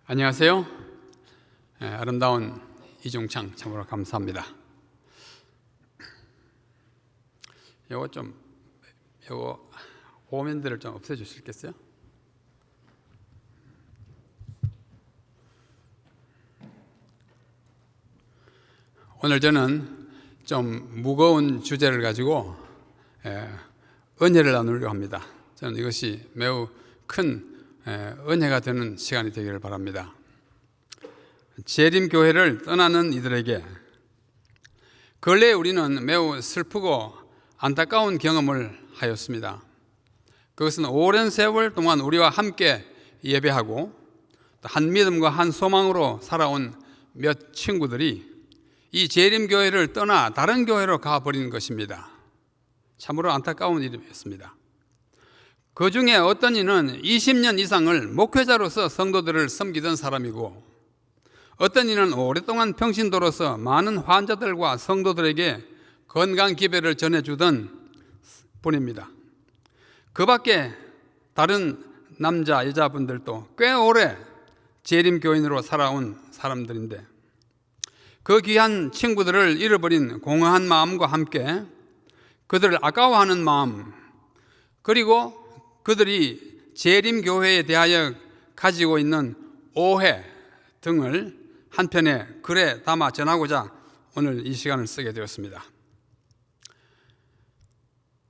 안녕하세요. 아름다운 이중창 참으로 감사합니다. 요거 오면들을 좀 없애주시겠어요? 오늘 저는 좀 무거운 주제를 가지고 은혜를 나누려고 합니다. 저는 이것이 매우 큰 은혜가 되는 시간이 되기를 바랍니다. 재림교회를 떠나는 이들에게 근래에 우리는 매우 슬프고 안타까운 경험을 하였습니다. 그것은 오랜 세월 동안 우리와 함께 예배하고 한 믿음과 한 소망으로 살아온 몇 친구들이 이 재림교회를 떠나 다른 교회로 가버린 것입니다. 참으로 안타까운 일이었습니다. 그 중에 어떤 이는 20년 이상을 목회자로서 성도들을 섬기던 사람이고, 어떤 이는 오랫동안 평신도로서 많은 환자들과 성도들에게 건강 기별을 전해주던 분입니다. 그 밖에 다른 남자, 여자분들도 꽤 오래 재림교인으로 살아온 사람들인데, 그 귀한 친구들을 잃어버린 공허한 마음과 함께 그들을 아까워하는 마음, 그리고 그들이 재림교회에 대하여 가지고 있는 오해 등을 한 편의 글에 담아 전하고자 오늘 이 시간을 쓰게 되었습니다.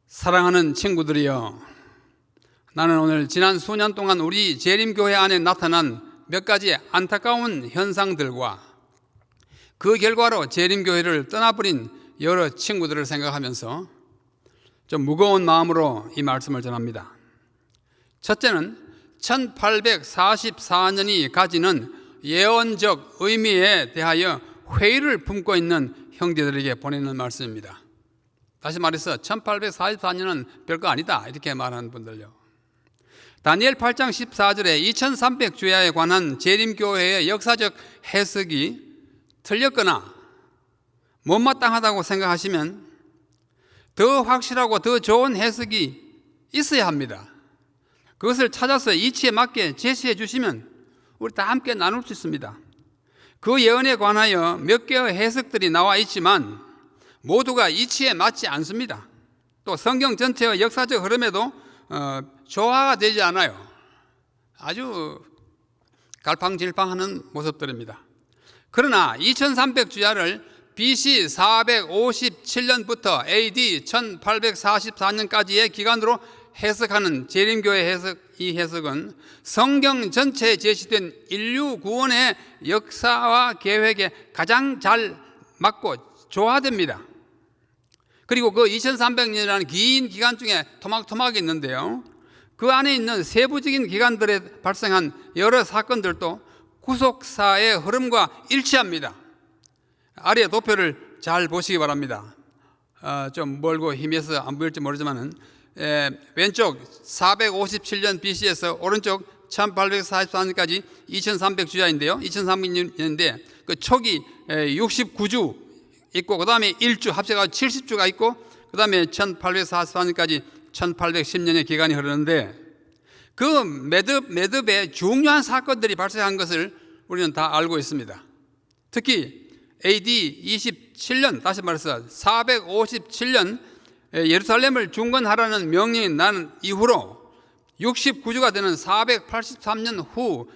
사랑하는 친구들이여, 나는 오늘 지난 수년 동안 우리 재림교회 안에 나타난 몇 가지 안타까운 현상들과 그 결과로 재림교회를 떠나버린 여러 친구들을 생각하면서 좀 무거운 마음으로 이 말씀을 전합니다. 첫째는 1844년이 가지는 예언적 의미에 대하여 회의를 품고 있는 형제들에게 보내는 말씀입니다. 다시 말해서 1844년은 별거 아니다 이렇게 말하는 분들요. 다니엘 8장 14절에 2300주야에 관한 재림교회의 역사적 해석이 틀렸거나 못마땅하다고 생각하시면 더 확실하고 더 좋은 해석이 있어야 합니다. 그것을 찾아서 이치에 맞게 제시해 주시면 우리 다 함께 나눌 수 있습니다. 그 예언에 관하여 몇 개의 해석들이 나와 있지만 모두가 이치에 맞지 않습니다. 또 성경 전체의 역사적 흐름에도 조화가 되지 않아요. 아주 갈팡질팡하는 모습들입니다. 그러나 2300주야를 BC 457년부터 AD 1844년까지의 기간으로 해석하는 재림교회 이 해석은 성경 전체에 제시된 인류 구원의 역사와 계획에 가장 잘 맞고 조화됩니다. 그리고 그 2300년이라는 긴 기간 중에 토막토막이 있는데요, 그 안에 있는 세부적인 기간들에 발생한 여러 사건들도 구속사의 흐름과 일치합니다. 아래 도표를 잘 보시기 바랍니다. 좀 멀고 희미해서 안 보일지 모르지만은 왼쪽 457년 BC에서 오른쪽 1844년까지 2300주야인데요. 2300년인데 그 초기 69주 있고, 그 다음에 1주 합쳐서 70주가 있고, 그 다음에 1844년까지 1810년의 기간이 흐르는데, 그 매듭에 중요한 사건들이 발생한 것을 우리는 다 알고 있습니다. 특히 AD 27년, 다시 말해서 457년 예루살렘을 중건하라는 명령이 난 이후로 69주가 되는 483년 후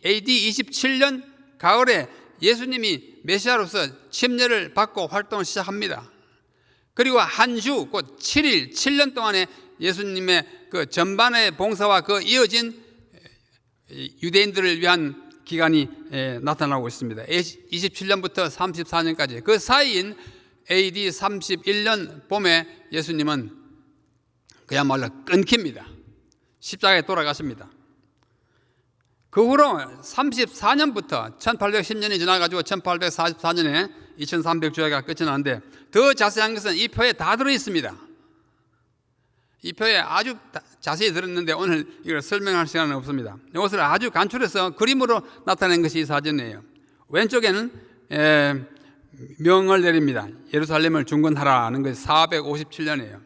AD 27년 가을에 예수님이 메시아로서 침례를 받고 활동을 시작합니다. 그리고 한 주, 곧 7일, 7년 동안에 예수님의 그 전반의 봉사와 그 이어진 유대인들을 위한 기간이 나타나고 있습니다. 27년부터 34년까지 그 사이인 AD 31년 봄에 예수님은 그야말로 끊깁니다. 십자가에 돌아가십니다. 그 후로 34년부터 1810년이 지나가지고 1844년에 2300주야가 끝이 나는데, 더 자세한 것은 이 표에 다 들어있습니다. 이 표에 아주 자세히 들었는데 오늘 이걸 설명할 시간은 없습니다. 이것을 아주 간추려서 그림으로 나타낸 것이 이 사진이에요. 왼쪽에는 명을 내립니다. 예루살렘을 중건하라는 것이 457년이에요.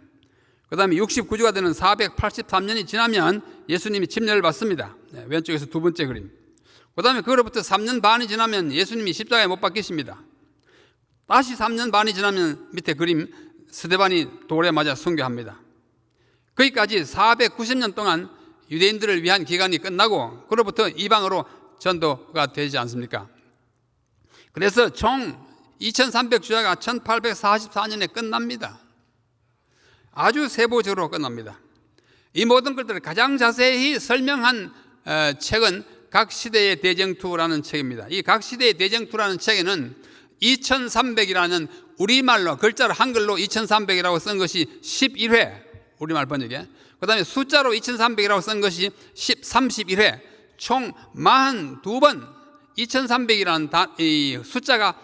그 다음에 69주가 되는 483년이 지나면 예수님이 침례를 받습니다. 왼쪽에서 두 번째 그림. 그 다음에 그로부터 3년 반이 지나면 예수님이 십자가에 못 박히십니다. 다시 3년 반이 지나면 밑에 그림 스데반이 돌에 맞아 순교합니다. 거기까지 490년 동안 유대인들을 위한 기간이 끝나고 그로부터 이방으로 전도가 되지 않습니까? 그래서 총 2300주야가 1844년에 끝납니다. 아주 세부적으로 끝납니다. 이 모든 것들을 가장 자세히 설명한 책은 각 시대의 대쟁투라는 책입니다. 이 각 시대의 대쟁투라는 책에는 2300이라는 우리말로 글자로 한글로 2300이라고 쓴 것이 11회 우리말 번역에, 그 다음에 숫자로 2300이라고 쓴 것이 31회, 총 42번 2300이라는 이 숫자가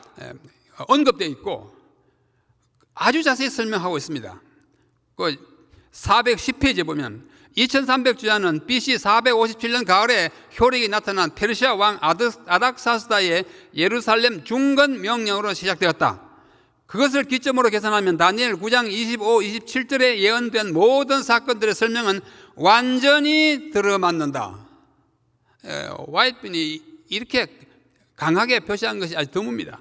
언급되어 있고 아주 자세히 설명하고 있습니다. 그 410페이지에 보면 2300주야는 BC 457년 가을에 효력이 나타난 페르시아 왕 아닥사스다의 예루살렘 중건 명령으로 시작되었다. 그것을 기점으로 계산하면 다니엘 9장 25, 27절에 예언된 모든 사건들의 설명은 완전히 들어맞는다. 와이트빈이 이렇게 강하게 표시한 것이 아주 드뭅니다.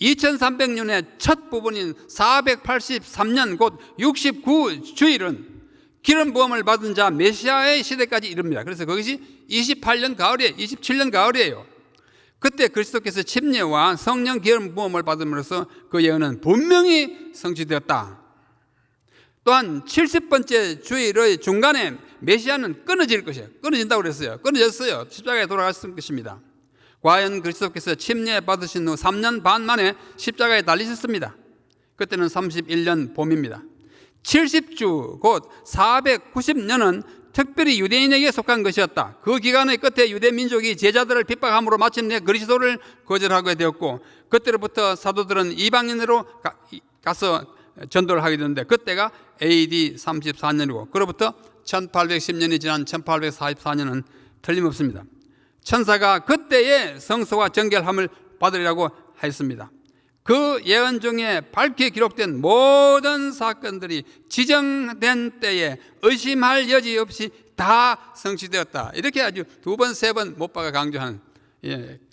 2300년의 첫 부분인 483년 곧 69주일은 기름 부음을 받은 자 메시아의 시대까지 이릅니다. 그래서 그것이 28년 가을이에요. 27년 가을이에요. 그때 그리스도께서 침례와 성령 기름 부음을 받음으로써 그 예언은 분명히 성취되었다. 또한 70번째 주일의 중간에 메시아는 끊어질 것이에요. 끊어진다고 그랬어요. 끊어졌어요. 십자가에 돌아갔을 것입니다. 과연 그리스도께서 침례 받으신 후 3년 반 만에 십자가에 달리셨습니다. 그때는 31년 봄입니다. 70주 곧 490년은 특별히 유대인에게 속한 것이었다. 그 기간의 끝에 유대 민족이 제자들을 핍박함으로 마침내 그리스도를 거절하게 되었고 그때로부터 사도들은 이방인으로 가서 전도를 하게 되는데 그때가 AD 34년이고 그로부터 1810년이 지난 1844년은 틀림없습니다. 천사가 그때의 성소와 정결함을 받으리라고 했습니다. 그 예언 중에 밝게 기록된 모든 사건들이 지정된 때에 의심할 여지 없이 다 성취되었다. 이렇게 아주 두 번, 세 번 못 박아 강조하는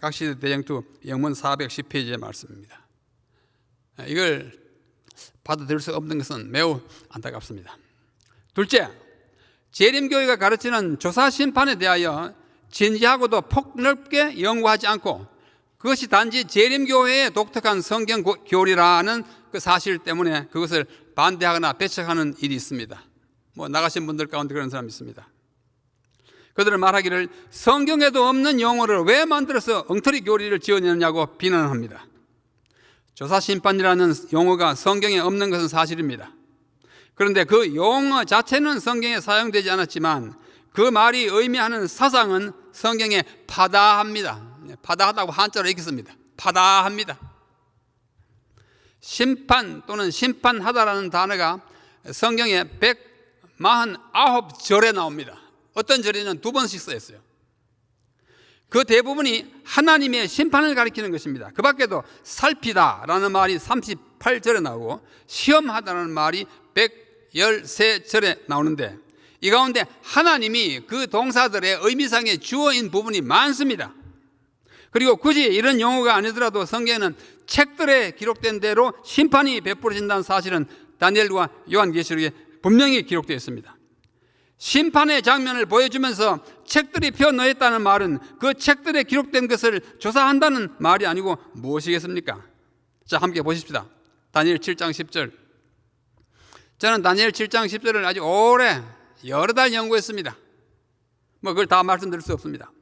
각시대 대쟁투 영문 410페이지의 말씀입니다. 이걸 받아들일 수 없는 것은 매우 안타깝습니다. 둘째, 재림교회가 가르치는 조사 심판에 대하여 진지하고도 폭넓게 연구하지 않고 그것이 단지 재림교회의 독특한 성경 교리라는 그 사실 때문에 그것을 반대하거나 배척하는 일이 있습니다. 나가신 분들 가운데 그런 사람이 있습니다. 그들은 말하기를 성경에도 없는 용어를 왜 만들어서 엉터리 교리를 지어내느냐고 비난합니다. 조사심판이라는 용어가 성경에 없는 것은 사실입니다. 그런데 그 용어 자체는 성경에 사용되지 않았지만 그 말이 의미하는 사상은 성경에 파다합니다. 파다하다고 한자로 읽겠습니다. 파다합니다. 심판 또는 심판하다라는 단어가 성경에 149절에 나옵니다. 어떤 절에는 두 번씩 쓰였어요. 그 대부분이 하나님의 심판을 가리키는 것입니다. 그 밖에도 살피다라는 말이 38절에 나오고 시험하다라는 말이 113절에 나오는데 이 가운데 하나님이 그 동사들의 의미상의 주어인 부분이 많습니다. 그리고 굳이 이런 용어가 아니더라도 성경에는 책들에 기록된 대로 심판이 베풀어진다는 사실은 다니엘과 요한계시록에 분명히 기록되어 있습니다. 심판의 장면을 보여주면서 책들이 펴놓였다는 말은 그 책들에 기록된 것을 조사한다는 말이 아니고 무엇이겠습니까? 자, 함께 보십시다. 다니엘 7장 10절. 저는 다니엘 7장 10절을 아주 오래 여러 달 연구했습니다. 그걸 다 말씀드릴 수 없습니다.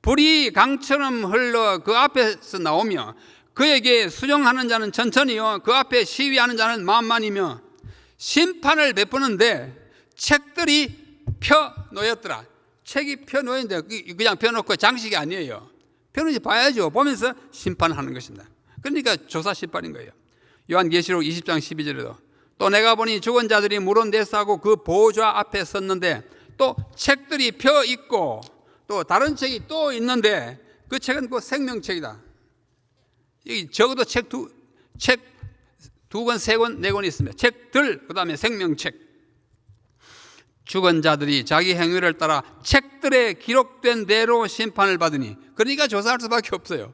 불이 강처럼 흘러 그 앞에서 나오며 그에게 수종하는 자는 천천히요 그 앞에 시위하는 자는 만만이며 심판을 베푸는데 책들이 펴놓였더라. 책이 펴놓였는데 그냥 펴놓고 장식이 아니에요. 펴놓지 봐야죠. 보면서 심판하는 것입니다. 그러니까 조사 심판인 거예요. 요한계시록 20장 12절에도 또 내가 보니 죽은 자들이 물은 내싸고 그 보좌 앞에 섰는데 또 책들이 펴 있고 또 다른 책이 또 있는데 그 책은 그 생명책이다. 여기 적어도 책 두 권, 세 권, 네 권이 있습니다. 책들, 그 다음에 생명책. 죽은 자들이 자기 행위를 따라 책들에 기록된 대로 심판을 받으니, 그러니까 조사할 수밖에 없어요.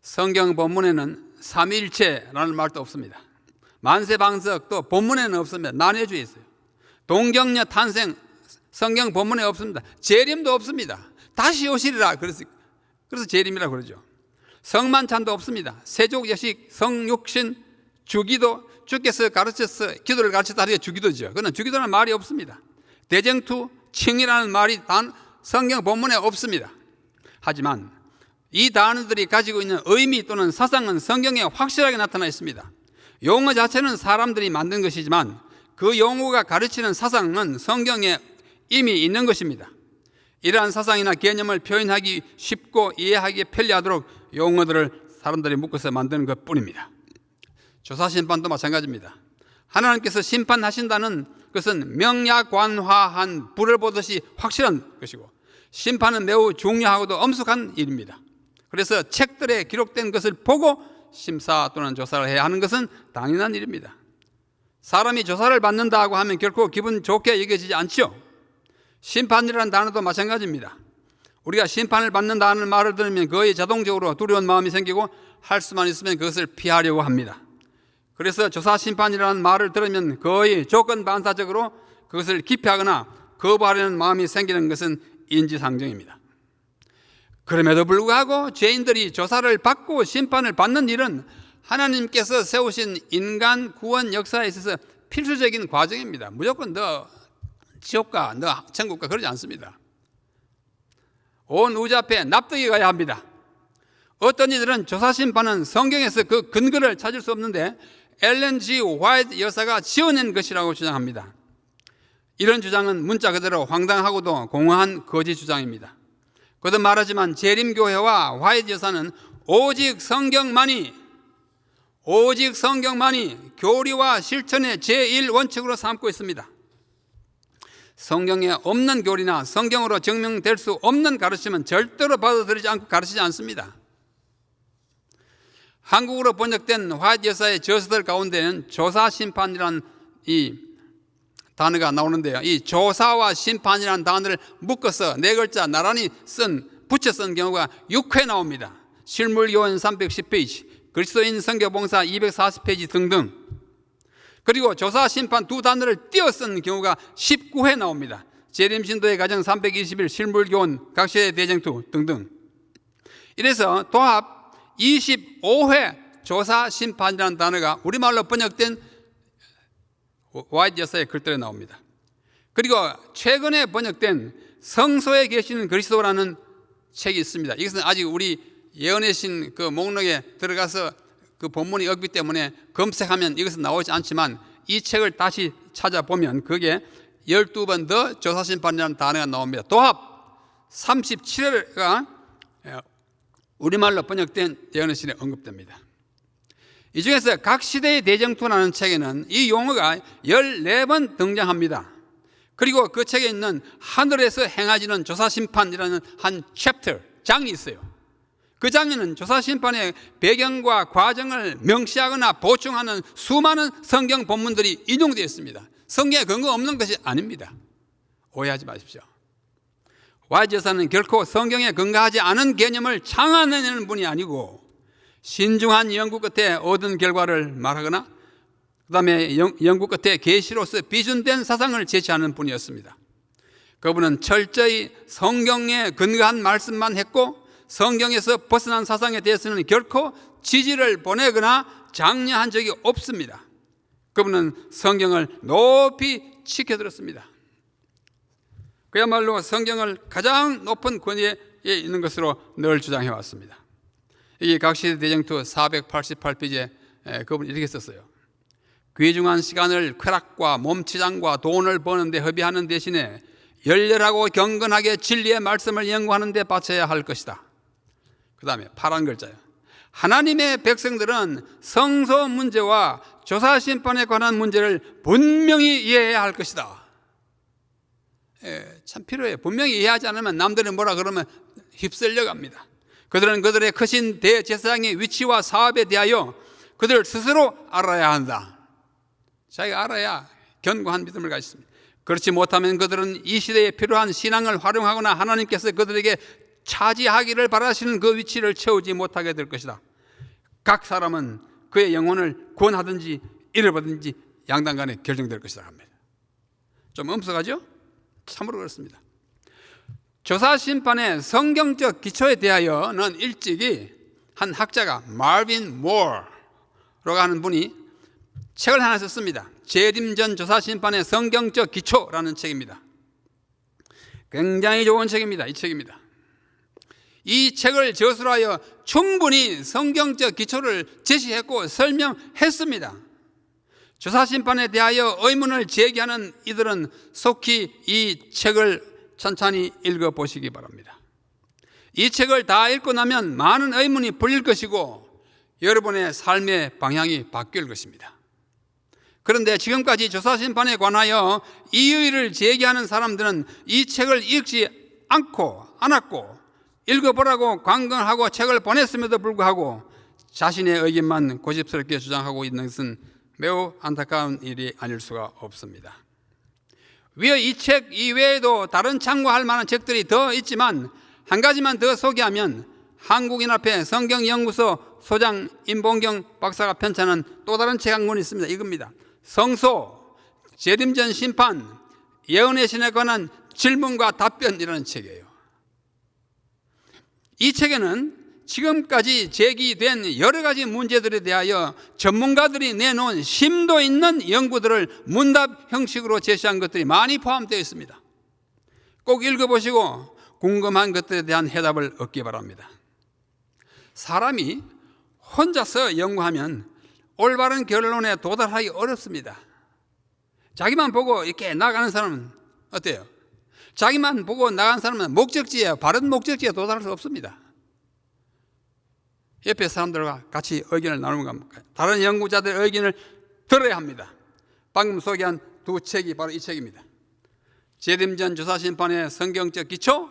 성경 본문에는 삼위일체라는 말도 없습니다. 만세방석도 본문에는 없습니다. 난해주의 있어요. 동정녀 탄생 성경 본문에 없습니다. 재림도 없습니다. 다시 오시리라 그래서 재림이라고 그러죠. 성만찬도 없습니다. 세족여식, 성육신, 주기도, 주께서 가르쳐서 기도를 가르쳤다 하니까 주기도죠. 그러나 주기도라는 말이 없습니다. 대쟁투, 칭이라는 말이 단 성경 본문에 없습니다. 하지만 이 단어들이 가지고 있는 의미 또는 사상은 성경에 확실하게 나타나 있습니다. 용어 자체는 사람들이 만든 것이지만 그 용어가 가르치는 사상은 성경에 이미 있는 것입니다. 이러한 사상이나 개념을 표현하기 쉽고 이해하기 편리하도록 용어들을 사람들이 묶어서 만드는 것뿐입니다. 조사심판도 마찬가지입니다. 하나님께서 심판하신다는 것은 명야관화한 불을 보듯이 확실한 것이고, 심판은 매우 중요하고도 엄숙한 일입니다. 그래서 책들에 기록된 것을 보고 심사 또는 조사를 해야 하는 것은 당연한 일입니다. 사람이 조사를 받는다고 하면 결코 기분 좋게 여겨지지 않죠. 심판이라는 단어도 마찬가지입니다. 우리가 심판을 받는다는 말을 들으면 거의 자동적으로 두려운 마음이 생기고 할 수만 있으면 그것을 피하려고 합니다. 그래서 조사심판이라는 말을 들으면 거의 조건반사적으로 그것을 기피하거나 거부하려는 마음이 생기는 것은 인지상정입니다. 그럼에도 불구하고 죄인들이 조사를 받고 심판을 받는 일은 하나님께서 세우신 인간 구원 역사에 있어서 필수적인 과정입니다. 무조건 너 지옥가, 너 천국가 그러지 않습니다. 온 우주 앞에 납득이 가야 합니다. 어떤 이들은 조사심판은 성경에서 그 근거를 찾을 수 없는데 엘렌 G. 화이트 여사가 지어낸 것이라고 주장합니다. 이런 주장은 문자 그대로 황당하고도 공허한 거짓 주장입니다. 거듭 말하지만 재림교회와 화이트 여사는 오직 성경만이 교리와 실천의 제1원칙으로 삼고 있습니다. 성경에 없는 교리나 성경으로 증명될 수 없는 가르침은 절대로 받아들이지 않고 가르치지 않습니다. 한국어로 번역된 화이트 여사의 저서들 가운데는 조사심판이라는 이 단어가 나오는데요. 이 조사와 심판이라는 단어를 묶어서 네 글자 나란히 붙여 쓴 경우가 6회 나옵니다. 실물교원 310페이지, 그리스도인 선교봉사 240페이지 등등. 그리고 조사, 심판 두 단어를 띄어 쓴 경우가 19회 나옵니다. 재림신도의 가정 321, 실물교원, 각시의 대쟁투 등등. 이래서 도합 25회 조사, 심판이라는 단어가 우리말로 번역된 화이트 여사의 글들에 나옵니다. 그리고 최근에 번역된 성소에 계시는 그리스도라는 책이 있습니다. 이것은 아직 우리 예언의 신 그 목록에 들어가서 그 본문이 없기 때문에 검색하면 이것은 나오지 않지만 이 책을 다시 찾아보면 그게 12번 더 조사심판이라는 단어가 나옵니다. 도합 37회가 우리말로 번역된 예언의 신에 언급됩니다. 이 중에서 각 시대의 대쟁투라는 책에는 이 용어가 14번 등장합니다. 그리고 그 책에 있는 하늘에서 행하지는 조사심판이라는 한 챕터, 장이 있어요. 그 장에는 조사심판의 배경과 과정을 명시하거나 보충하는 수많은 성경 본문들이 인용되어 있습니다. 성경에 근거 없는 것이 아닙니다. 오해하지 마십시오. 화이트 여사는 결코 성경에 근거하지 않은 개념을 창안해내는 분이 아니고 신중한 연구 끝에 얻은 결과를 말하거나 그 다음에 연구 끝에 계시로서 비준된 사상을 제시하는 분이었습니다. 그분은 철저히 성경에 근거한 말씀만 했고 성경에서 벗어난 사상에 대해서는 결코 지지를 보내거나 장려한 적이 없습니다. 그분은 성경을 높이 지켜들었습니다. 그야말로 성경을 가장 높은 권위에 있는 것으로 늘 주장해 왔습니다. 이게 각시대 대쟁투 488페이지에 그분이 이렇게 썼어요. 귀중한 시간을 쾌락과 몸치장과 돈을 버는 데 허비하는 대신에 열렬하고 경건하게 진리의 말씀을 연구하는 데 바쳐야 할 것이다. 그 다음에 파란 글자요. 하나님의 백성들은 성소 문제와 조사심판에 관한 문제를 분명히 이해해야 할 것이다. 참 필요해요. 분명히 이해하지 않으면 남들이 뭐라 그러면 휩쓸려 갑니다. 그들은 그들의 크신 대제사장의 위치와 사업에 대하여 그들 스스로 알아야 한다. 자기가 알아야 견고한 믿음을 가졌습니다. 그렇지 못하면 그들은 이 시대에 필요한 신앙을 활용하거나 하나님께서 그들에게 차지하기를 바라시는 그 위치를 채우지 못하게 될 것이다. 각 사람은 그의 영혼을 구원하든지 잃어버리든지 양당간에 결정될 것이다 합니다. 좀 엄석하죠? 참으로 그렇습니다. 조사심판의 성경적 기초에 대하여는 일찍이 한 학자가 마빈 모어라고 하는 분이 책을 하나 썼습니다. 재림전 조사심판의 성경적 기초라는 책입니다. 굉장히 좋은 책입니다. 이 책입니다. 이 책을 저술하여 충분히 성경적 기초를 제시했고 설명했습니다. 조사심판에 대하여 의문을 제기하는 이들은 속히 이 책을 천천히 읽어보시기 바랍니다. 이 책을 다 읽고 나면 많은 의문이 풀릴 것이고 여러분의 삶의 방향이 바뀔 것입니다. 그런데 지금까지 조사심판에 관하여 이의를 제기하는 사람들은 이 책을 읽지 않았고 읽어보라고 강권하고 책을 보냈음에도 불구하고 자신의 의견만 고집스럽게 주장하고 있는 것은 매우 안타까운 일이 아닐 수가 없습니다. 위에 이 책 이외에도 다른 참고할 만한 책들이 더 있지만 한 가지만 더 소개하면 한국인합회 성경연구소 소장 임봉경 박사가 편찬한 또 다른 책 한 권이 있습니다. 이겁니다. 성소, 재림전 심판, 예언의 신에 관한 질문과 답변이라는 책이에요. 이 책에는 지금까지 제기된 여러 가지 문제들에 대하여 전문가들이 내놓은 심도 있는 연구들을 문답 형식으로 제시한 것들이 많이 포함되어 있습니다. 꼭 읽어보시고 궁금한 것들에 대한 해답을 얻기 바랍니다. 사람이 혼자서 연구하면 올바른 결론에 도달하기 어렵습니다. 자기만 보고 이렇게 나가는 사람은 어때요? 자기만 보고 나간 사람은 목적지에, 바른 목적지에 도달할 수 없습니다. 옆에 사람들과 같이 의견을 나누는 겁니다. 다른 연구자들의 의견을 들어야 합니다. 방금 소개한 두 책이 바로 이 책입니다. 재림전 조사심판의 성경적 기초,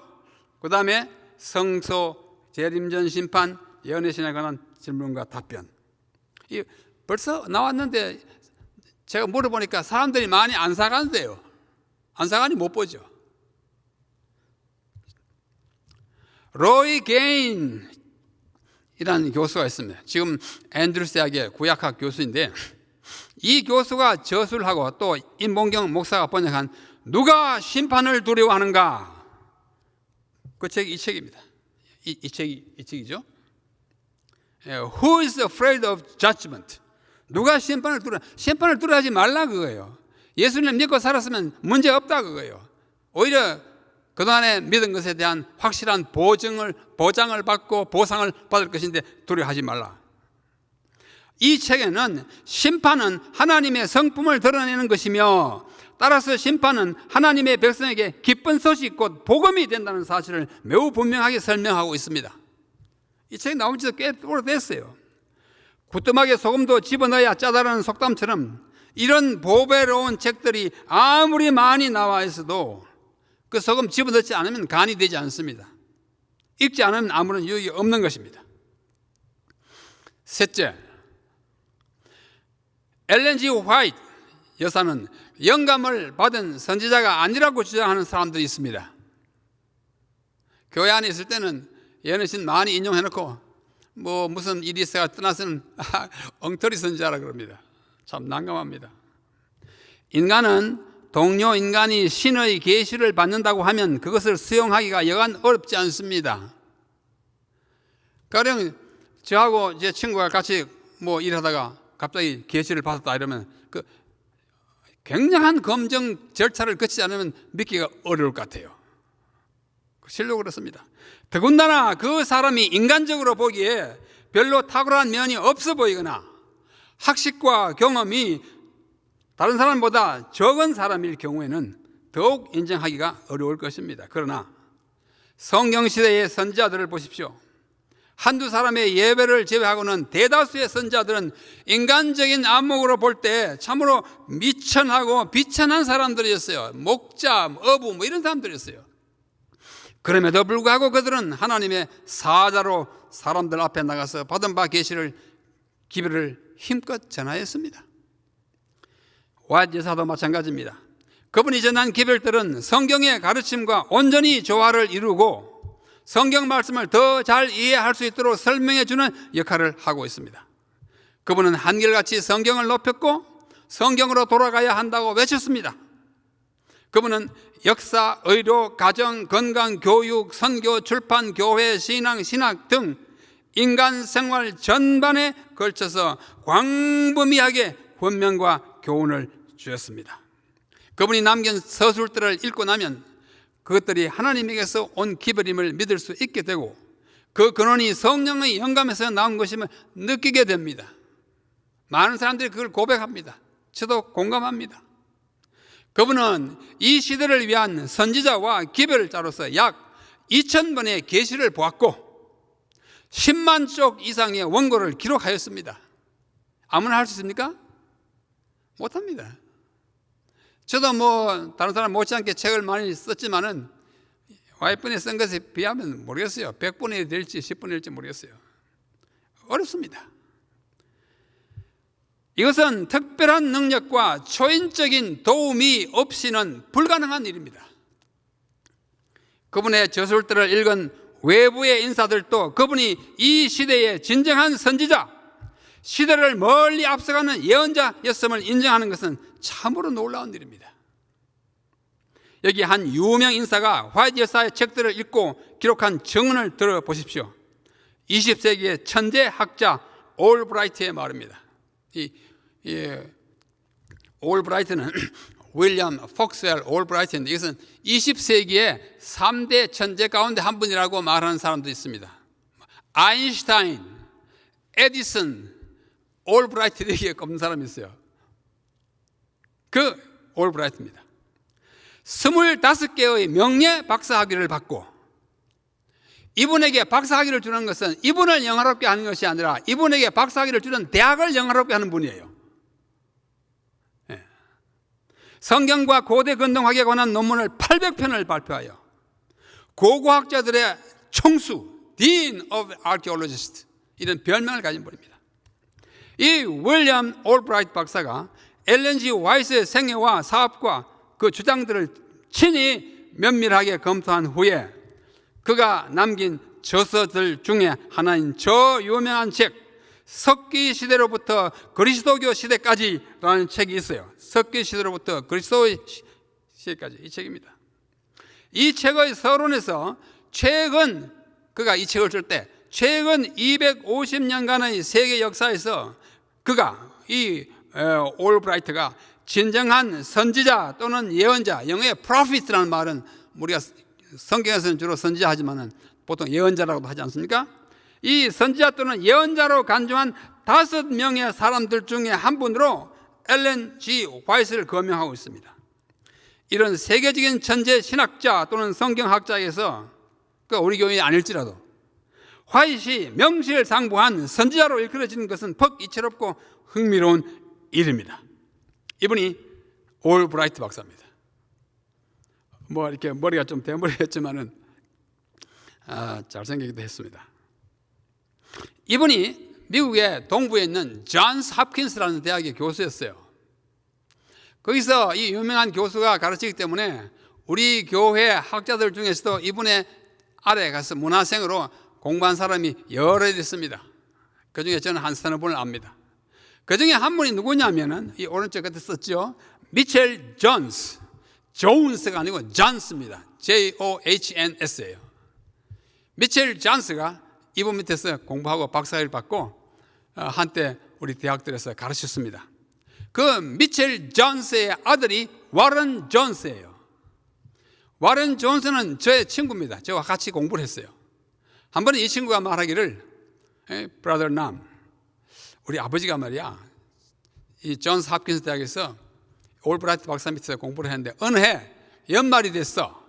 그 다음에 성소, 재림전 심판, 예언의 신에 관한 질문과 답변. 벌써 나왔는데 제가 물어보니까 사람들이 많이 안 사간대요. 안 사가니 못 보죠. 로이 게인이라는 교수가 있습니다. 지금 앤드루스 대학의 구약학 교수인데 이 교수가 저술하고 또 임봉경 목사가 번역한 누가 심판을 두려워하는가, 그 책이 이 책입니다. 이 책이죠. Who is afraid of judgment? 누가 심판을 두려워하지 말라 그거예요. 예수님 믿고 살았으면 문제 없다 그거예요. 오히려 그동안에 믿은 것에 대한 확실한 보장을 받고 보상을 받을 것인데 두려워하지 말라. 이 책에는 심판은 하나님의 성품을 드러내는 것이며 따라서 심판은 하나님의 백성에게 기쁜 소식 곧 복음이 된다는 사실을 매우 분명하게 설명하고 있습니다. 이 책이 나온 지도 꽤 오래됐어요. 구뚜막에 소금도 집어넣어야 짜다라는 속담처럼 이런 보배로운 책들이 아무리 많이 나와 있어도 그 소금 집어넣지 않으면 간이 되지 않습니다. 읽지 않으면 아무런 유익이 없는 것입니다. 셋째, 엘렌 G. 화이트 여사는 영감을 받은 선지자가 아니라고 주장하는 사람들이 있습니다. 교회 안에 있을 때는 예언의 신 많이 인용해놓고 무슨 일이 있어가 떠나서는 엉터리 선지자라 그럽니다. 참 난감합니다. 인간은 동료 인간이 신의 계시를 받는다고 하면 그것을 수용하기가 여간 어렵지 않습니다. 가령 저하고 제 친구가 같이 일하다가 갑자기 계시를 받았다 이러면 그 굉장한 검증 절차를 거치지 않으면 믿기가 어려울 것 같아요. 실로 그렇습니다. 더군다나 그 사람이 인간적으로 보기에 별로 탁월한 면이 없어 보이거나 학식과 경험이 다른 사람보다 적은 사람일 경우에는 더욱 인정하기가 어려울 것입니다. 그러나 성경시대의 선지자들을 보십시오. 한두 사람의 예배를 제외하고는 대다수의 선지자들은 인간적인 안목으로 볼 때 참으로 미천하고 비천한 사람들이었어요. 목자, 어부 이런 사람들이었어요. 그럼에도 불구하고 그들은 하나님의 사자로 사람들 앞에 나가서 받은 바 계시를 기별을 힘껏 전하였습니다. 화이트 여사도 마찬가지입니다. 그분이 전한 기별들은 성경의 가르침과 온전히 조화를 이루고 성경 말씀을 더 잘 이해할 수 있도록 설명해 주는 역할을 하고 있습니다. 그분은 한결같이 성경을 높였고 성경으로 돌아가야 한다고 외쳤습니다. 그분은 역사, 의료, 가정, 건강, 교육, 선교, 출판, 교회, 신앙, 신학 등 인간 생활 전반에 걸쳐서 광범위하게 권면과 교훈을 주셨습니다. 그분이 남긴 서술들을 읽고 나면 그것들이 하나님에게서 온 기별임을 믿을 수 있게 되고 그 근원이 성령의 영감에서 나온 것임을 느끼게 됩니다. 많은 사람들이 그걸 고백합니다. 저도 공감합니다. 그분은 이 시대를 위한 선지자와 기별자로서 약 2000번의 계시를 보았고 10만 쪽 이상의 원고를 기록하였습니다. 아무나 할 수 있습니까? 못합니다. 저도 다른 사람 못지않게 책을 많이 썼지만은 와이프분이 쓴 것에 비하면 모르겠어요. 100분의 1이 될지 10분의 1일지 모르겠어요. 어렵습니다. 이것은 특별한 능력과 초인적인 도움이 없이는 불가능한 일입니다. 그분의 저술들을 읽은 외부의 인사들도 그분이 이 시대의 진정한 선지자, 시대를 멀리 앞서가는 예언자였음을 인정하는 것은 참으로 놀라운 일입니다. 여기 한 유명 인사가 화이트 여사의 책들을 읽고 기록한 증언을 들어보십시오. 20세기의 천재 학자 올브라이트의 말입니다. 이 올브라이트는 윌리엄 폭스웰 올브라이트인데 이것은 20세기의 3대 천재 가운데 한 분이라고 말하는 사람도 있습니다. 아인슈타인, 에디슨, 올브라이트 이렇게 꼽는 사람이 있어요. 그 올브라이트입니다. 25개의 명예 박사학위를 받고 이분에게 박사학위를 주는 것은 이분을 영화롭게 하는 것이 아니라 이분에게 박사학위를 주는 대학을 영화롭게 하는 분이에요. 성경과 고대 근동학에 관한 논문을 800편을 발표하여 고고학자들의 총수, Dean of Archaeologists 이런 별명을 가진 분입니다. 이 윌리엄 올브라이트 박사가 엘렌 G 화이트의 생애와 사업과 그 주장들을 친히 면밀하게 검토한 후에 그가 남긴 저서들 중에 하나인 저 유명한 책 석기 시대로부터 그리스도교 시대까지라는 책이 있어요. 석기 시대로부터 그리스도 시대까지 이 책입니다. 이 책의 서론에서 그가 이 책을 쓸 때 최근 250년간의 세계 역사에서 그가 이 올브라이트가 진정한 선지자 또는 예언자, 영어의 prophet라는 말은 우리가 성경에서는 주로 선지자 하지만은 보통 예언자라고도 하지 않습니까? 이 선지자 또는 예언자로 간주한 5명의 사람들 중에 한 분으로 엘렌 G 화이트를 거명하고 있습니다. 이런 세계적인 천재 신학자 또는 성경학자에서 우리 교인이 아닐지라도 화이트이 명실상부한 선지자로 일컬어지는 것은 퍽 이채롭고 흥미로운 일입니다. 이분이 올브라이트 박사입니다. 이렇게 머리가 좀 대머리였지만은 잘생기기도 했습니다. 이분이 미국의 동부에 있는 존스 홉킨스라는 대학의 교수였어요. 거기서 이 유명한 교수가 가르치기 때문에 우리 교회 학자들 중에서도 이분의 아래에 가서 문화생으로 공부한 사람이 여럿 있습니다. 그 중에 저는 한 서너 분을 압니다. 그 중에 한 분이 누구냐면은 이 오른쪽 끝에 썼죠. 미첼 존스. 존스가 아니고 존스입니다. JOHNS예요. 미첼 존스가 이분 밑에서 공부하고 박사학위를 받고 한때 우리 대학들에서 가르쳤습니다. 그 미첼 존스의 아들이 와런 존스예요. 와런 존스는 저의 친구입니다. 저와 같이 공부를 했어요. 한 번에 이 친구가 말하기를 Brother Nam, 우리 아버지가 말이야 이 존스 홉킨스 대학에서 올브라이트 박사 밑에서 공부를 했는데 어느 해 연말이 됐어.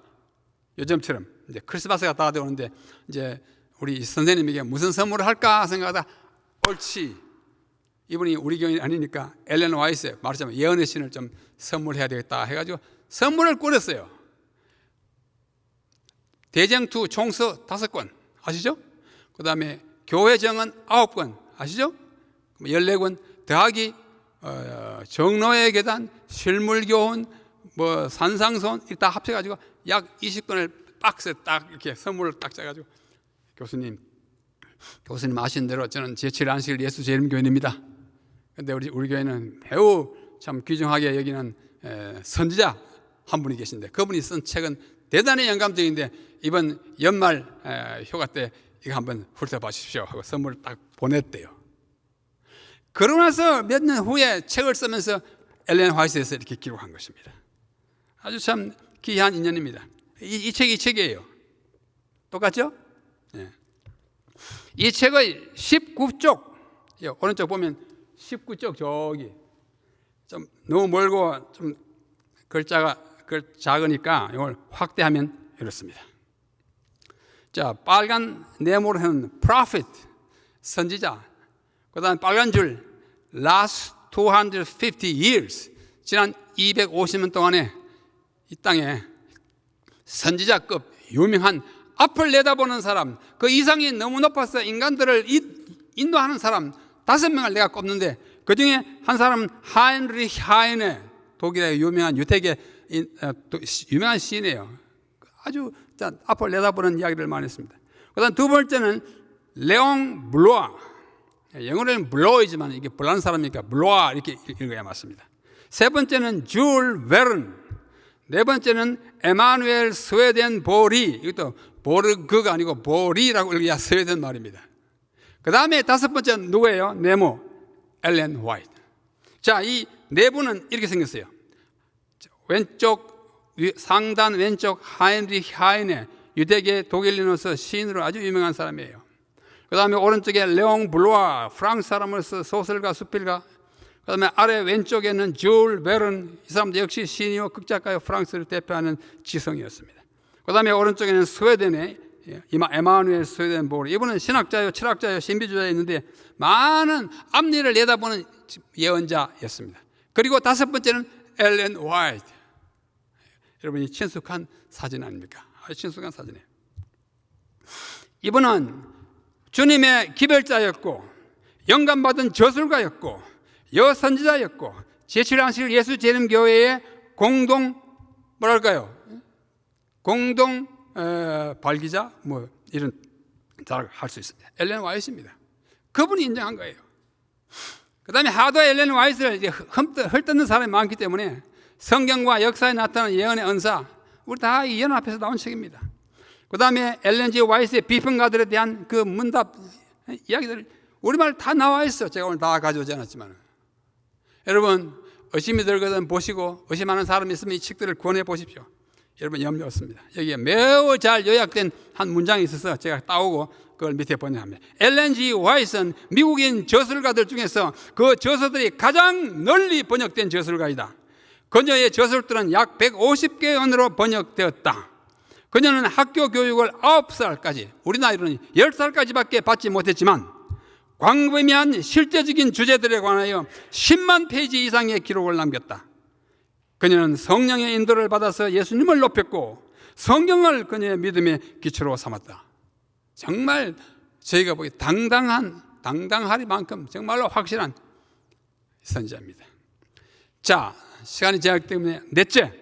요즘처럼 이제 크리스마스가 다가오는데 이제 우리 선생님에게 무슨 선물을 할까 생각하다 옳지, 이분이 우리 교인이 아니니까 엘렌 화이트 말하자면 예언의 신을 좀 선물해야 되겠다 해가지고 선물을 꾸렸어요. 대쟁투 총서 5권 아시죠? 그 다음에 교회 정언 9권 아시죠? 14권 더하기 정로의 계단, 실물교훈, 뭐 산상손 다 합쳐가지고 약 20권을 박스에 딱 이렇게 선물을 딱 짜가지고 교수님 아시는 대로 저는 제7안식일 예수 재림교인입니다. 근데 우리 교회는 매우 참 귀중하게 여기는 선지자 한 분이 계신데 그분이 쓴 책은 대단히 영감적인데 이번 연말 휴가 때 이거 한번 훑어봐 주십시오 하고 선물을 딱 보냈대요. 그러고 나서 몇 년 후에 책을 쓰면서 엘렌 화이트에서 이렇게 기록한 것입니다. 아주 참 귀한 인연입니다. 이 책이에요. 똑같죠? 네. 이 책의 19쪽, 오른쪽 보면 19쪽 저기 좀 너무 멀고 좀 글자가 작으니까 이걸 확대하면 이렇습니다. 자, 빨간 네모로 해놓은 prophet, 선지자, 그 다음에 빨간 줄 last 250 years, 지난 250년 동안에 이 땅에 선지자급 유명한 앞을 내다보는 사람, 그 이상이 너무 높아서 인간들을 인도하는 사람 5명을 내가 꼽는데 그 중에 한 사람은 하인리히 하이네, 독일의 유명한 유태계 유명한 시인이에요. 아주 앞을 내다보는 이야기를 많이 했습니다. 그 다음 두 번째는 레옹 블로아, 영어로는 블로이지만 이게 블라는 사람이니까 블로아 이렇게 읽어야 맞습니다. 세 번째는 줄 베른, 네 번째는 에마누엘 스웨덴 보리, 이것도 보르그가 아니고 보리라고 읽어야 스웨덴 말입니다. 그 다음에 다섯 번째는 누구예요? 네모, 엘렌 화이트. 자, 이 네 분은 이렇게 생겼어요. 왼쪽 상단 왼쪽 하인리히 하이네, 유대계 독일인으로서 시인으로 아주 유명한 사람이에요. 그 다음에 오른쪽에 레옹 블로아, 프랑스 사람으로서 소설가, 수필가. 그 다음에 아래 왼쪽에는 줄 베른, 이 사람도 역시 시인이요 극작가요, 프랑스를 대표하는 지성이었습니다. 그 다음에 오른쪽에는 스웨덴의 에마누엘 스웨덴 보리, 이분은 신학자요, 철학자요, 신비주의자였는데 많은 앞일을 내다보는 예언자였습니다. 그리고 다섯 번째는 엘렌 화이트. 여러분이 친숙한 사진 아닙니까? 아주 친숙한 사진이에요. 이분은 주님의 기별자였고 영감받은 저술가였고 여선지자였고 제7안식일 예수 재림교회의 공동 발기자 뭐 이런 잘 할 수 있습니다. 엘렌 화이트입니다. 그분이 인정한 거예요. 그 다음에 하도 엘렌 화이트를 이제 헐뜯는 사람이 많기 때문에 성경과 역사에 나타나는 예언의 은사, 우리 다 이 예언 앞에서 나온 책입니다. 그 다음에 엘렌 G. 화이트의 비평가들에 대한 그 문답 이야기들 우리말 다 나와 있어. 제가 오늘 다 가져오지 않았지만 여러분 의심이 들거든 보시고 의심하는 사람이 있으면 이 책들을 권해 보십시오. 여러분 염려 없습니다. 여기에 매우 잘 요약된 한 문장이 있어서 제가 따오고 그걸 밑에 번역합니다. 엘렌 G. 화이트는 미국인 저술가들 중에서 그 저서들이 가장 널리 번역된 저술가이다. 그녀의 저술들은 약 150개 언어로 번역되었다. 그녀는 학교 교육을 9살까지, 우리 나이로는 10살까지밖에 받지 못했지만 광범위한 실제적인 주제들에 관하여 10만 페이지 이상의 기록을 남겼다. 그녀는 성령의 인도를 받아서 예수님을 높였고 성경을 그녀의 믿음의 기초로 삼았다. 정말 저희가 보기 당당하리만큼 정말로 확실한 선지자입니다. 자, 시간이 제약 때문에 넷째,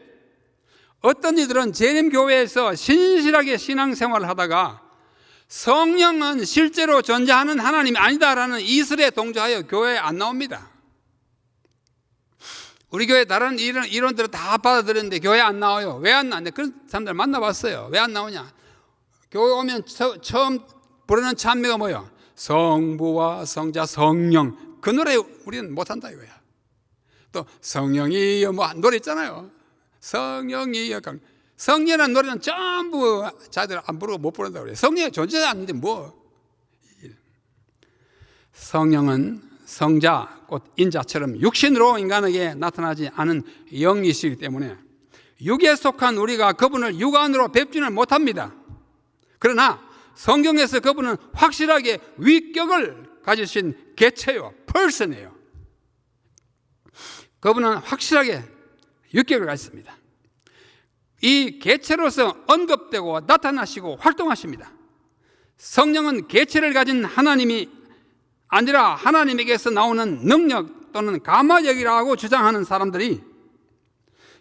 어떤 이들은 재림교회에서 신실하게 신앙생활을 하다가 성령은 실제로 존재하는 하나님이 아니다라는 이설에 동조하여 교회에 안 나옵니다. 우리 교회 다른 이론들은 다 받아들였는데 교회에 안 나와요. 왜 안 나오냐? 그런 사람들 만나봤어요. 왜 안 나오냐? 교회 오면 처음 부르는 찬미가 뭐예요? 성부와 성자 성령. 그 노래 우리는 못한다 이거야. 또 성령이여 뭐 노래 있잖아요. 성령이여. 성령이라는 노래는 전부 자들 안 부르고 못 부른다고 그래요. 성령이 존재하지 않는데 뭐. 성령은 성자, 곧 인자처럼 육신으로 인간에게 나타나지 않은 영이시기 때문에 육에 속한 우리가 그분을 육안으로 뵙지는 못합니다. 그러나 성경에서 그분은 확실하게 위격을 가지신 개체요, person이에요. 그분은 확실하게 위격을 가졌습니다. 이 개체로서 언급되고 나타나시고 활동하십니다. 성령은 개체를 가진 하나님이 아니라 하나님에게서 나오는 능력, 또는 가마적이라고 주장하는 사람들이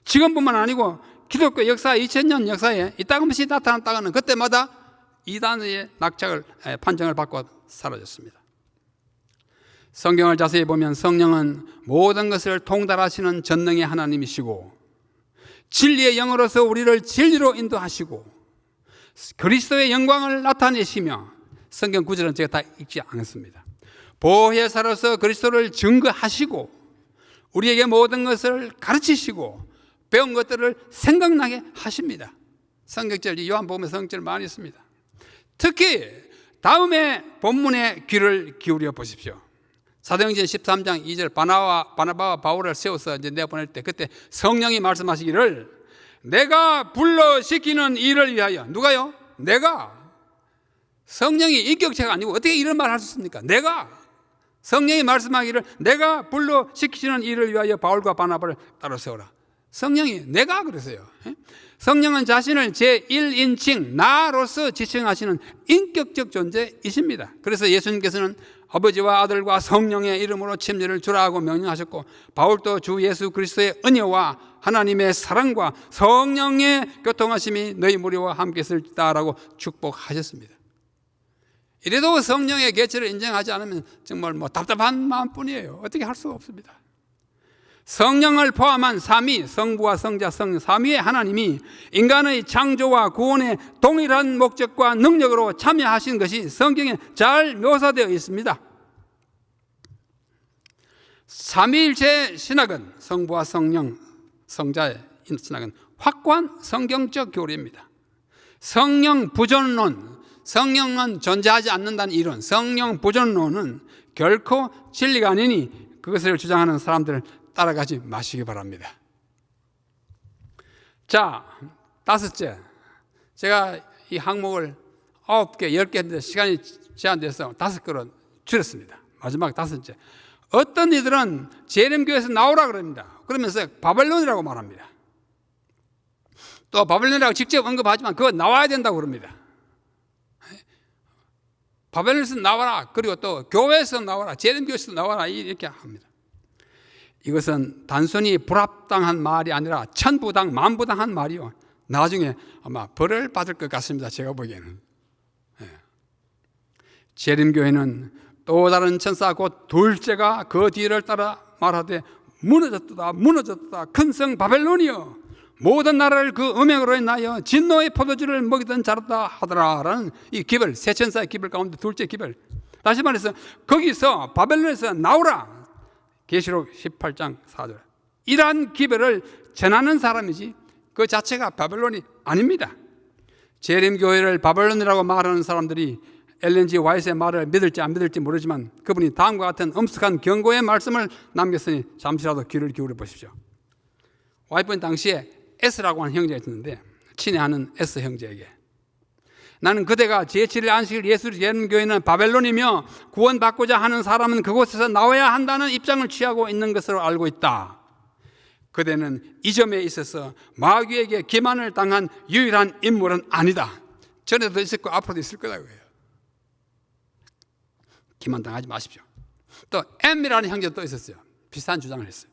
지금뿐만 아니고 기독교 역사 2000년 역사에 이따금씩 나타났다가는 그때마다 이단의 낙착을 판정을 받고 사라졌습니다. 성경을 자세히 보면 성령은 모든 것을 통달하시는 전능의 하나님이시고 진리의 영으로서 우리를 진리로 인도하시고 그리스도의 영광을 나타내시며, 성경 구절은 제가 다 읽지 않았습니다. 보혜사로서 그리스도를 증거하시고 우리에게 모든 것을 가르치시고 배운 것들을 생각나게 하십니다. 성경절, 요한복음에 성경절 많이 있습니다. 특히 다음에 본문에 귀를 기울여 보십시오. 사도행전 13장 2절 바나바와 바울을 세워서 이제 내보낼 때 그때 성령이 말씀하시기를 내가 불러시키는 일을 위하여. 누가요? 내가. 성령이 인격체가 아니고 어떻게 이런 말을 할 수 있습니까? 내가. 성령이 말씀하기를 내가 불러시키는 일을 위하여 바울과 바나바를 따로 세우라. 성령이 내가 그랬어요. 성령은 자신을 제1인칭 나로서 지칭하시는 인격적 존재이십니다. 그래서 예수님께서는 아버지와 아들과 성령의 이름으로 침례를 주라고 명령하셨고, 바울도 주 예수 그리스도의 은혜와 하나님의 사랑과 성령의 교통하심이 너희 무리와 함께 있을지다라고 축복하셨습니다. 이래도 성령의 개체를 인정하지 않으면 정말 답답한 마음뿐이에요. 어떻게 할 수가 없습니다. 성령을 포함한 삼위, 성부와 성자, 성령 삼위의 하나님이 인간의 창조와 구원의 동일한 목적과 능력으로 참여하신 것이 성경에 잘 묘사되어 있습니다. 삼위일체 신학은, 성부와 성령, 성자의 신학은 확고한 성경적 교리입니다. 성령 부존론, 성령은 존재하지 않는다는 이론, 성령 부존론은 결코 진리가 아니니 그것을 주장하는 사람들을 따라가지 마시기 바랍니다. 자, 다섯째, 제가 이 항목을 9개, 10개 했는데 시간이 제한돼서 5개로 줄였습니다. 마지막 다섯째, 어떤 이들은 재림교회에서 나오라 그럽니다. 그러면서 바벨론이라고 말합니다. 또 바벨론이라고 직접 언급하지만 그거 나와야 된다고 그럽니다. 바벨론에서 나와라, 그리고 또 교회에서 나와라, 재림교회에서 나와라, 이렇게 합니다. 이것은 단순히 불합당한 말이 아니라 천부당, 만부당한 말이요, 나중에 아마 벌을 받을 것 같습니다. 제가 보기에는. 재림교회는 또 다른 천사 곧 둘째가 그 뒤를 따라 말하되 무너졌다 무너졌다 큰 성 바벨론이여 모든 나라를 그 음행으로 인하여 진노의 포도주를 먹이던 자랐다 하더라라는 이 기별, 세 천사의 기별 가운데 둘째 기별. 다시 말해서 거기서 바벨론에서 나오라, 계시록 18장 4절. 이러한 기별을 전하는 사람이지 그 자체가 바벨론이 아닙니다. 재림교회를 바벨론이라고 말하는 사람들이 엘렌 G. 화이트의 말을 믿을지 안 믿을지 모르지만 그분이 다음과 같은 엄숙한 경고의 말씀을 남겼으니 잠시라도 귀를 기울여 보십시오. 화이트는 당시에 S라고 하는 형제가 있었는데 친애하는 S 형제에게 나는 그대가 제7일 안식일 예수 재림교회는 바벨론이며 구원받고자 하는 사람은 그곳에서 나와야 한다는 입장을 취하고 있는 것으로 알고 있다. 그대는 이 점에 있어서 마귀에게 기만을 당한 유일한 인물은 아니다. 전에도 있었고 앞으로도 있을 거라고 해요. 기만당하지 마십시오. 또 M이라는 형제도 또 있었어요. 비슷한 주장을 했어요.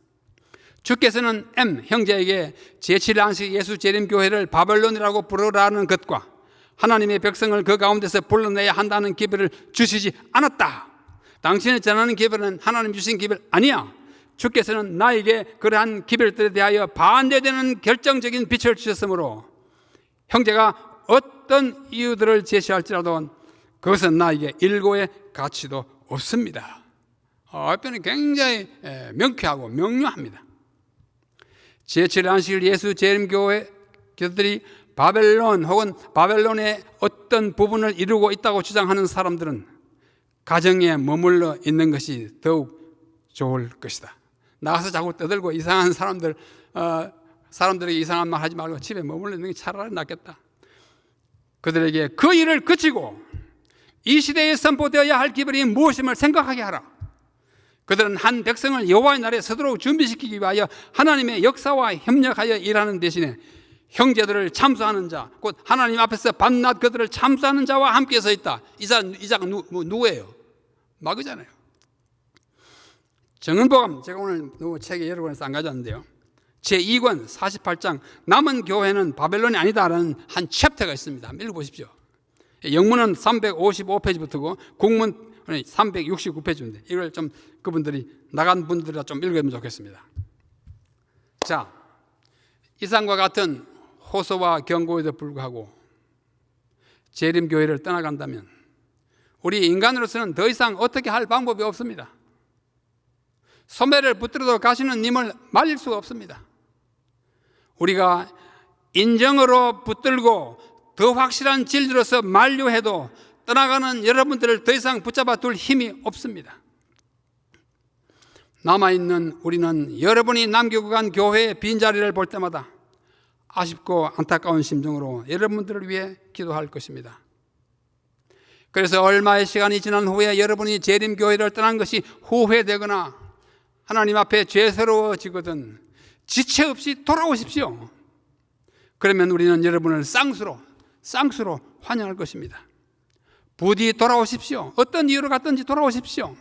주께서는 M 형제에게 제7일 안식 예수 재림교회를 바벨론이라고 부르라는 것과 하나님의 백성을 그 가운데서 불러내야 한다는 기별을 주시지 않았다. 당신이 전하는 기별은 하나님 주신 기별 아니야. 주께서는 나에게 그러한 기별들에 대하여 반대되는 결정적인 빛을 주셨으므로 형제가 어떤 이유들을 제시할지라도 그것은 나에게 일고의 가치도 없습니다. 앞에는 굉장히 명쾌하고 명료합니다. 제7일 안식일 예수 재림교회 교들이 바벨론 혹은 바벨론의 어떤 부분을 이루고 있다고 주장하는 사람들은 가정에 머물러 있는 것이 더욱 좋을 것이다. 나가서 자꾸 떠들고 이상한 사람들에게 이상한 말 하지 말고 집에 머물러 있는 게 차라리 낫겠다. 그들에게 그 일을 그치고 이 시대에 선포되어야 할 기별이 무엇임을 생각하게 하라. 그들은 한 백성을 여호와의 날에 서도록 준비시키기 위하여 하나님의 역사와 협력하여 일하는 대신에 형제들을 참수하는 자, 곧 하나님 앞에서 밤낮 그들을 참수하는 자와 함께 서 있다. 이 자가 누구예요? 마귀잖아요. 정은보감, 제가 오늘 너무 책에 여러 권에서 안 가져왔는데요, 제2권 48장 남은 교회는 바벨론이 아니다라는 한 챕터가 있습니다. 한번 읽어보십시오. 영문은 355페이지부터고 국문 369페이지인데 이걸 좀 그분들이 나간 분들이 좀 읽으면 좋겠습니다. 자, 이상과 같은 호소와 경고에도 불구하고 재림교회를 떠나간다면 우리 인간으로서는 더 이상 어떻게 할 방법이 없습니다. 소매를 붙들어도 가시는 님을 말릴 수가 없습니다. 우리가 인정으로 붙들고 더 확실한 진리로서 만류해도 떠나가는 여러분들을 더 이상 붙잡아 둘 힘이 없습니다. 남아있는 우리는 여러분이 남기고 간 교회의 빈자리를 볼 때마다 아쉽고 안타까운 심정으로 여러분들을 위해 기도할 것입니다. 그래서 얼마의 시간이 지난 후에 여러분이 재림교회를 떠난 것이 후회되거나 하나님 앞에 죄스러워지거든 지체 없이 돌아오십시오. 그러면 우리는 여러분을 쌍수로 환영할 것입니다. 부디 돌아오십시오. 어떤 이유로 갔든지 돌아오십시오.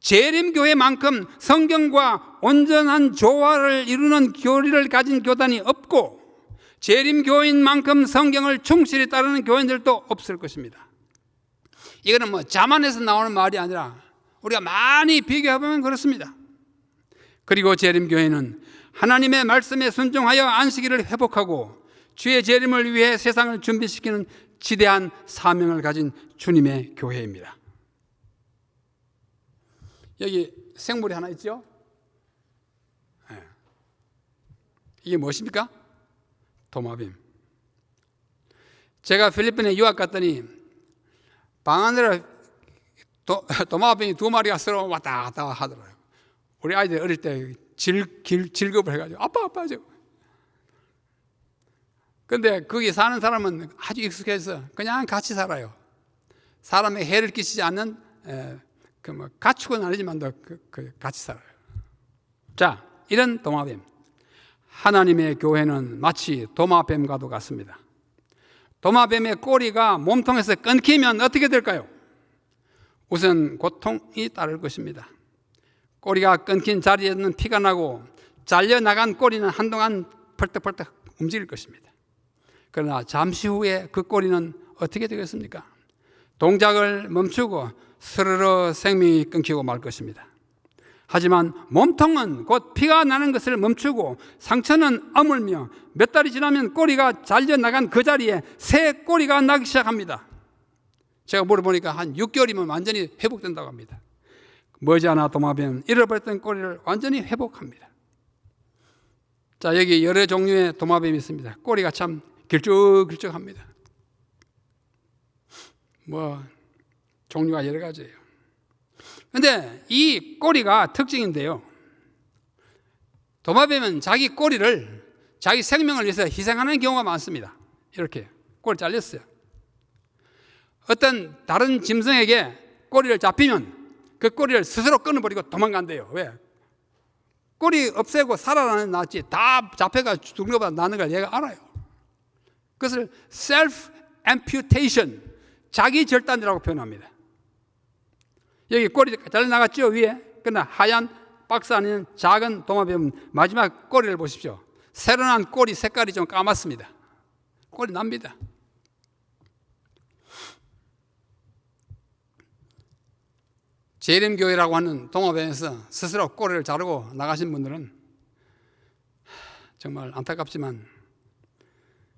재림교회만큼 성경과 온전한 조화를 이루는 교리를 가진 교단이 없고 재림교인만큼 성경을 충실히 따르는 교인들도 없을 것입니다. 이거는 뭐 자만에서 나오는 말이 아니라 우리가 많이 비교해보면 그렇습니다. 그리고 재림교회는 하나님의 말씀에 순종하여 안식일을 회복하고 주의 재림을 위해 세상을 준비시키는 지대한 사명을 가진 주님의 교회입니다. 여기 생물이 하나 있죠? 네. 이게 무엇입니까? 도마뱀. 제가 필리핀에 유학 갔더니 방 안으로 도마뱀이 2마리가 서로 왔다 갔다 하더라고요. 우리 아이들 어릴 때 즐겁을 해가지고 아빠 저. 근데 거기 사는 사람은 아주 익숙해서 그냥 같이 살아요. 사람에 해를 끼치지 않는 가축은 아니지만도 같이 살아요. 자, 이런 도마뱀. 하나님의 교회는 마치 도마뱀과도 같습니다. 도마뱀의 꼬리가 몸통에서 끊기면 어떻게 될까요? 우선 고통이 따를 것입니다. 꼬리가 끊긴 자리에는 피가 나고 잘려나간 꼬리는 한동안 펄떡펄떡 움직일 것입니다. 그러나 잠시 후에 그 꼬리는 어떻게 되겠습니까? 동작을 멈추고 스르르 생명이 끊기고 말 것입니다. 하지만 몸통은 곧 피가 나는 것을 멈추고 상처는 아물며 몇 달이 지나면 꼬리가 잘려나간 그 자리에 새 꼬리가 나기 시작합니다. 제가 물어보니까 한 6개월이면 완전히 회복된다고 합니다. 머지않아 도마뱀은 잃어버렸던 꼬리를 완전히 회복합니다. 자, 여기 여러 종류의 도마뱀이 있습니다. 꼬리가 참 길쭉길쭉합니다. 종류가 여러 가지예요. 그런데 이 꼬리가 특징인데요, 도마뱀은 자기 꼬리를 자기 생명을 위해서 희생하는 경우가 많습니다. 이렇게 꼬리 잘렸어요. 어떤 다른 짐승에게 꼬리를 잡히면 그 꼬리를 스스로 끊어버리고 도망간대요. 왜? 꼬리 없애고 살아나는 게 낫지 다 잡혀가 죽는 것보다 나는 걸 얘가 알아요. 그것을 self amputation, 자기 절단이라고 표현합니다. 여기 꼬리 잘 나갔죠, 위에? 그러나 하얀 박스 안에는 작은 도마뱀 마지막 꼬리를 보십시오. 새로 난 꼬리 색깔이 좀 까맣습니다. 꼬리 납니다. 재림교회라고 하는 도마뱀에서 스스로 꼬리를 자르고 나가신 분들은 정말 안타깝지만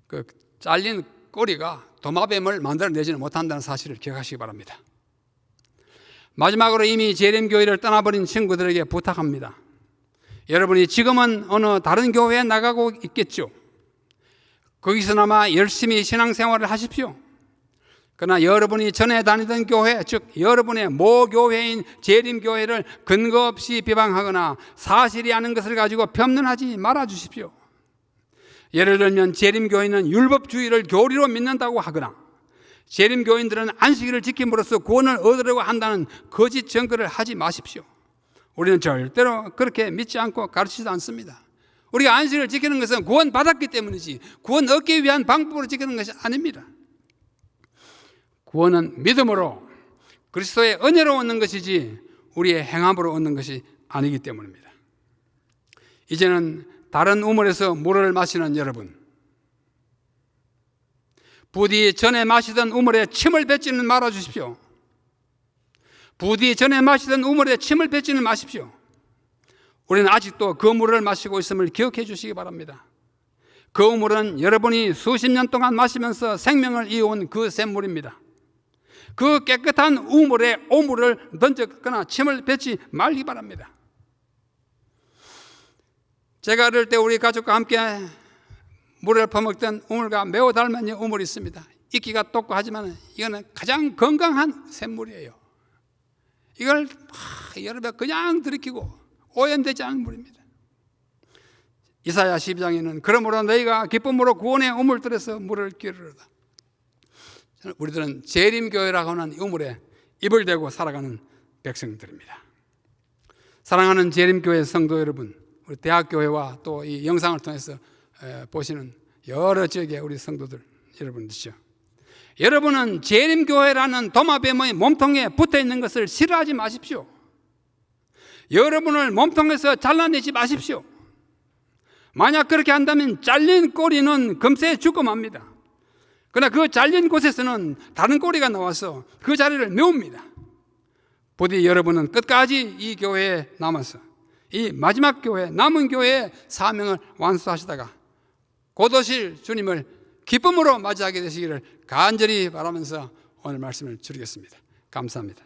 그 잘린 꼬리가 도마뱀을 만들어내지는 못한다는 사실을 기억하시기 바랍니다. 마지막으로 이미 재림교회를 떠나버린 친구들에게 부탁합니다. 여러분이 지금은 어느 다른 교회에 나가고 있겠죠. 거기서나마 열심히 신앙생활을 하십시오. 그러나 여러분이 전에 다니던 교회, 즉 여러분의 모교회인 재림교회를 근거 없이 비방하거나 사실이 아닌 것을 가지고 변론하지 말아주십시오. 예를 들면 재림교회는 율법주의를 교리로 믿는다고 하거나 재림교인들은 안식일을 지킴으로써 구원을 얻으려고 한다는 거짓 증거를 하지 마십시오. 우리는 절대로 그렇게 믿지 않고 가르치지도 않습니다. 우리가 안식일을 지키는 것은 구원 받았기 때문이지 구원 얻기 위한 방법으로 지키는 것이 아닙니다. 구원은 믿음으로 그리스도의 은혜로 얻는 것이지 우리의 행함으로 얻는 것이 아니기 때문입니다. 이제는 다른 우물에서 물을 마시는 여러분, 부디 전에 마시던 우물에 침을 뱉지는 말아 주십시오. 부디 전에 마시던 우물에 침을 뱉지는 마십시오. 우리는 아직도 그 물을 마시고 있음을 기억해 주시기 바랍니다. 그 우물은 여러분이 수십 년 동안 마시면서 생명을 이어온 그 샘물입니다. 그 깨끗한 우물에 오물을 던졌거나 침을 뱉지 말기 바랍니다. 제가 어릴 때 우리 가족과 함께 물을 퍼먹던 우물과 매우 닮은 우물이 있습니다. 이끼가 떴고 하지만 이거는 가장 건강한 샘물이에요. 이걸 여러 배 그냥 들이키고 오염되지 않은 물입니다. 이사야 12장에는 그러므로 너희가 기쁨으로 구원의 우물들에서 물을 기르르다. 우리들은 재림교회라고 하는 우물에 입을 대고 살아가는 백성들입니다. 사랑하는 재림교회 성도 여러분, 우리 대학교회와 또 이 영상을 통해서 보시는 여러 지역의 우리 성도들 여러분들이죠. 여러분은 재림교회라는 도마뱀의 몸통에 붙어있는 것을 싫어하지 마십시오. 여러분을 몸통에서 잘라내지 마십시오. 만약 그렇게 한다면 잘린 꼬리는 금세 죽어맙니다. 그러나 그 잘린 곳에서는 다른 꼬리가 나와서 그 자리를 메웁니다. 부디 여러분은 끝까지 이 교회에 남아서 이 마지막 교회, 남은 교회의 사명을 완수하시다가 곧 오실 주님을 기쁨으로 맞이하게 되시기를 간절히 바라면서 오늘 말씀을 드리겠습니다. 감사합니다.